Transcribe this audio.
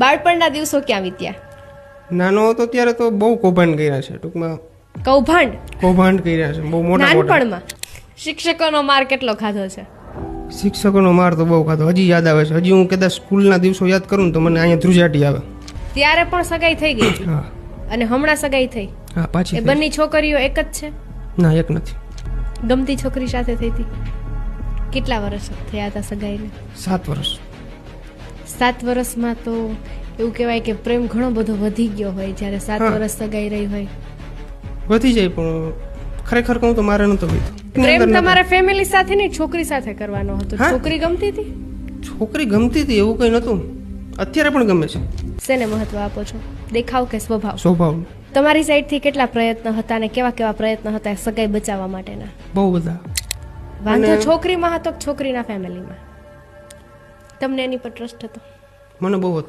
બાળપણના દિવસો ક્યાં વીત્યા? નાનો હતો ત્યારે તો બહુ કૌભાંડ કર્યા છે, ટૂંકમાં કૌભાંડ કર્યા છે બહુ મોટા. નાનપણમાં શિક્ષકોનો માર કેટલો ખાધો છે? શિક્ષકોનો માર તો બહુ ખાધો, હજી યાદ આવે છે. હજી હું કદાચ સ્કૂલના દિવસો યાદ કરું ને તો મને અહીંયા ધ્રુજાટી આવે. ત્યારે પણ સગાઈ થઈ ગઈ? હા. અને હમણાં સગાઈ થઈ? હા, પાછી. એ બંને છોકરીઓ એક જ છે? ના, એક નથી. ગમતી છોકરી સાથે થઈ હતી? કેટલા વર્ષ થયા હતા સગાઈને? 7 વર્ષ. 7 વર્ષમાં તો એવું કહેવાય કે પ્રેમ ઘણો બધો વધી ગયો હોય જ્યારે 7 વર્ષ સગાઈ રહી હોય. વધી જાય, પણ ખરેખર કહું તો મારે નતો ગમતો. પ્રેમ તમારે ફેમિલી સાથે નહીં, છોકરી સાથે કરવાનો હતો. છોકરી ગમતી હતી? છોકરી ગમતી હતી એવું કઈ નતું. અત્યારે પણ ગમે છે. શેને મહત્વ આપો છો, દેખાવ કે સ્વભાવ? સ્વભાવ. તમારી સાઈડથી કેટલા પ્રયત્ન હતા અને કેવા કેવા પ્રયત્ન હતા સગાઈ બચાવવા માટેના? બહુ બધા. વાંધો છોકરીમાં હતો કે છોકરીના ફેમિલીમાં? તમને એની પર ટ્રસ્ટ હતો? મને બહુ હતો.